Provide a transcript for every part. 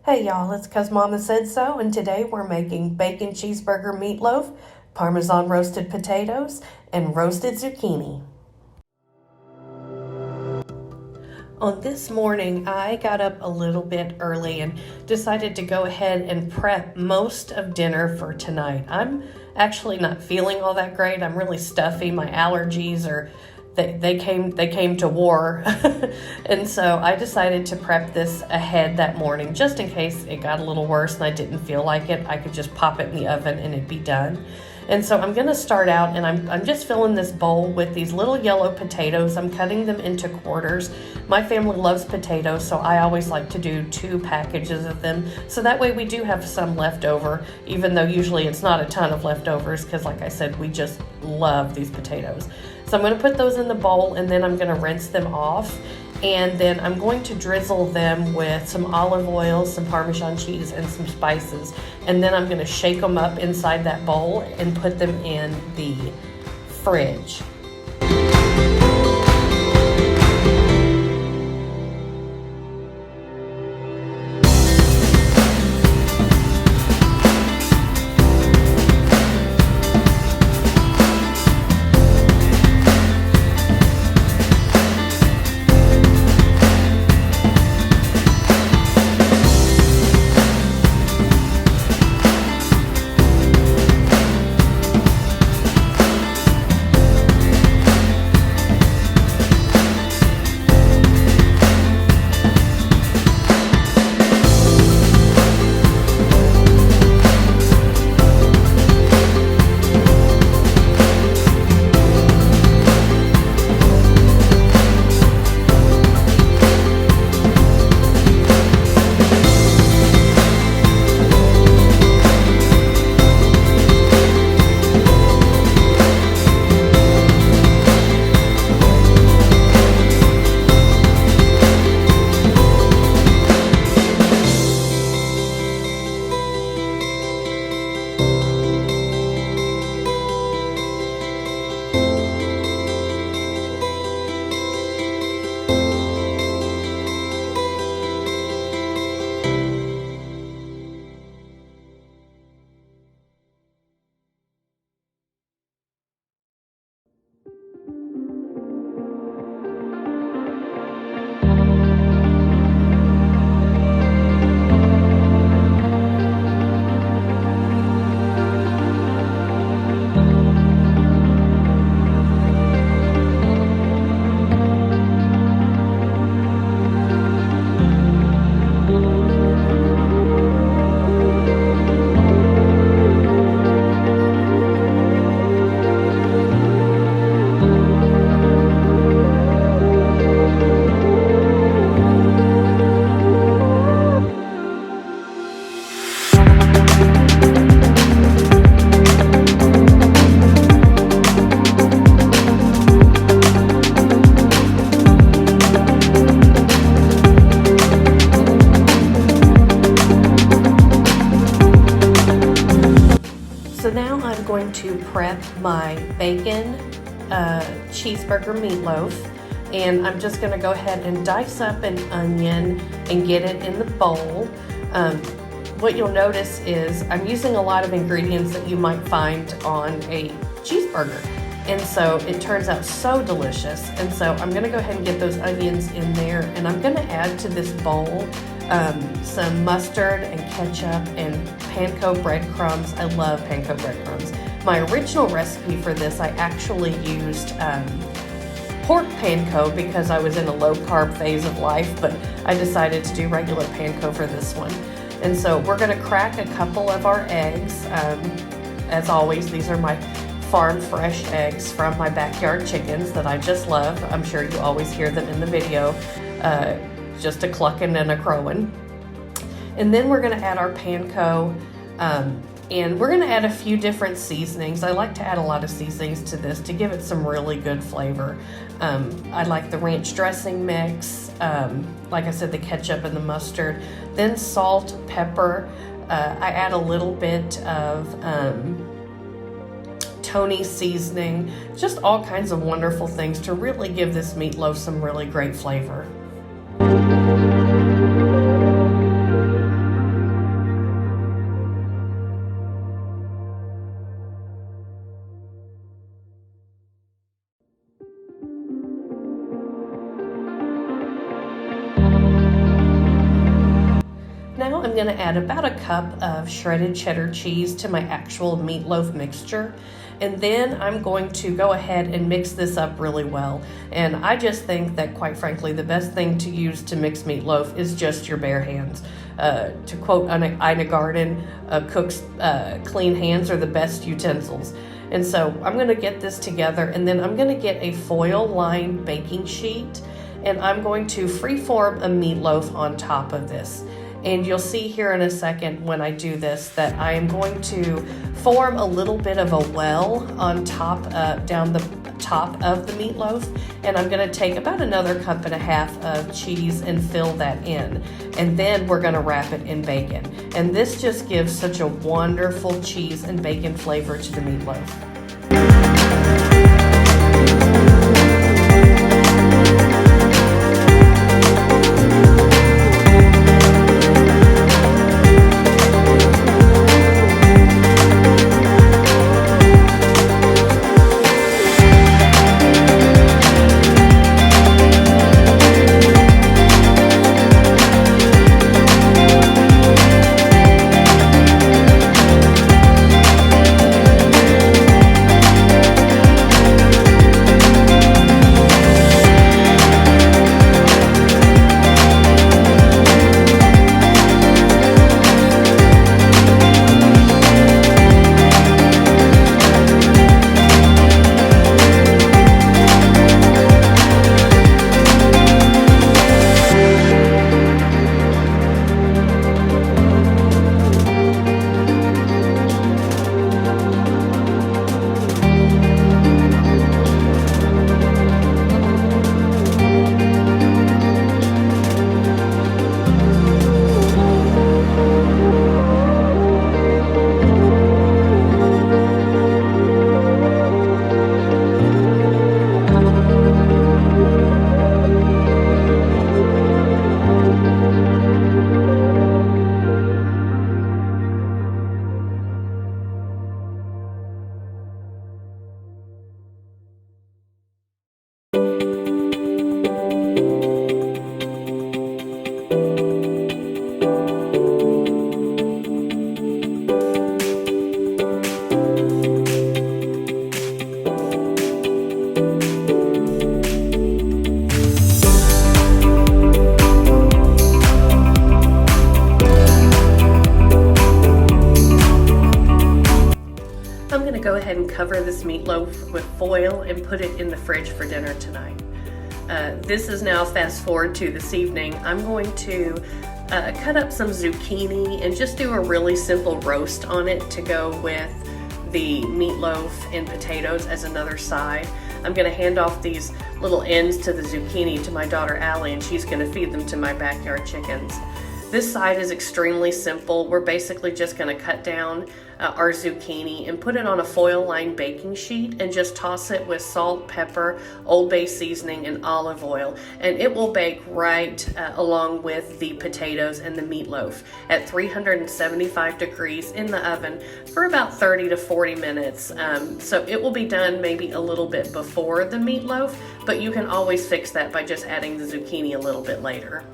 Hey y'all, it's 'cause Mama said so, and today we're making bacon cheeseburger meatloaf, Parmesan roasted potatoes, and roasted zucchini. On this morning, I got up a little bit early and decided to go ahead and prep most of dinner for tonight. I'm actually not feeling all that great. I'm really stuffy. My allergies are they came to war. And so I decided to prep this ahead that morning just in case it got a little worse and I didn't feel like it. I could just pop it in the oven and it'd be done. And so I'm going to start out, and I'm just filling this bowl with these little yellow potatoes. I'm cutting them into quarters. My family loves potatoes, so I always like to do 2 packages of them. So that way we do have some left over, even though usually it's not a ton of leftovers because, like I said, we just love these potatoes. So I'm going to put those in the bowl, and then I'm going to rinse them off. And then I'm going to drizzle them with some olive oil, some Parmesan cheese, and some spices. And then I'm going to shake them up inside that bowl and put them in the fridge. So now I'm going to prep my bacon cheeseburger meatloaf, and I'm just going to go ahead and dice up an onion and get it in the bowl. What you'll notice is I'm using a lot of ingredients that you might find on a cheeseburger, and so it turns out so delicious. And so I'm going to go ahead and get those onions in there, and I'm going to add to this bowl some mustard and ketchup and Panko breadcrumbs. I love Panko breadcrumbs. My original recipe for this, I actually used pork Panko because I was in a low carb phase of life, but I decided to do regular Panko for this one. And so we're going to crack a couple of our eggs. As always, these are my farm fresh eggs from my backyard chickens that I just love. I'm sure you always hear them in the video. Just a clucking and a crowing. And then we're going to add our Panko, and we're going to add a few different seasonings. I like to add a lot of seasonings to this to give it some really good flavor. I like the ranch dressing mix, like I said, the ketchup and the mustard, then salt, pepper. I add a little bit of Tony seasoning, just all kinds of wonderful things to really give this meatloaf some really great flavor. I'm gonna add about a cup of shredded cheddar cheese to my actual meatloaf mixture. And then I'm going to go ahead and mix this up really well. And I just think that, quite frankly, the best thing to use to mix meatloaf is just your bare hands. To quote Ina Garten, cooks clean hands are the best utensils. And so I'm gonna get this together, and then I'm gonna get a foil-lined baking sheet, and I'm going to freeform a meatloaf on top of this. And you'll see here in a second when I do this that I am going to form a little bit of a well on top, down the top of the meatloaf. And I'm gonna take about another cup and a half of cheese and fill that in. And then we're gonna wrap it in bacon. And this just gives such a wonderful cheese and bacon flavor to the meatloaf. Go ahead and cover this meatloaf with foil and put it in the fridge for dinner tonight. This is now fast forward to this evening. I'm going to cut up some zucchini and just do a really simple roast on it to go with the meatloaf and potatoes as another side. I'm gonna hand off these little ends to the zucchini to my daughter Allie, and she's gonna feed them to my backyard chickens. This side is extremely simple. We're basically just gonna cut down our zucchini and put it on a foil-lined baking sheet and just toss it with salt, pepper, Old Bay seasoning, and olive oil. And it will bake right along with the potatoes and the meatloaf at 375 degrees in the oven for about 30 to 40 minutes. So it will be done maybe a little bit before the meatloaf, but you can always fix that by just adding the zucchini a little bit later.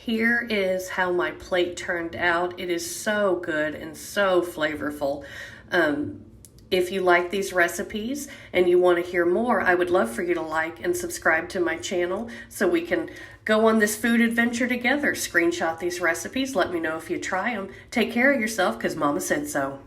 here is how my plate turned out. It is so good and so flavorful. If you like these recipes and you want to hear more, I would love for you to like and subscribe to my channel so we can go on this food adventure together. Screenshot these recipes. Let me know if you try them. Take care of yourself because Mama said so.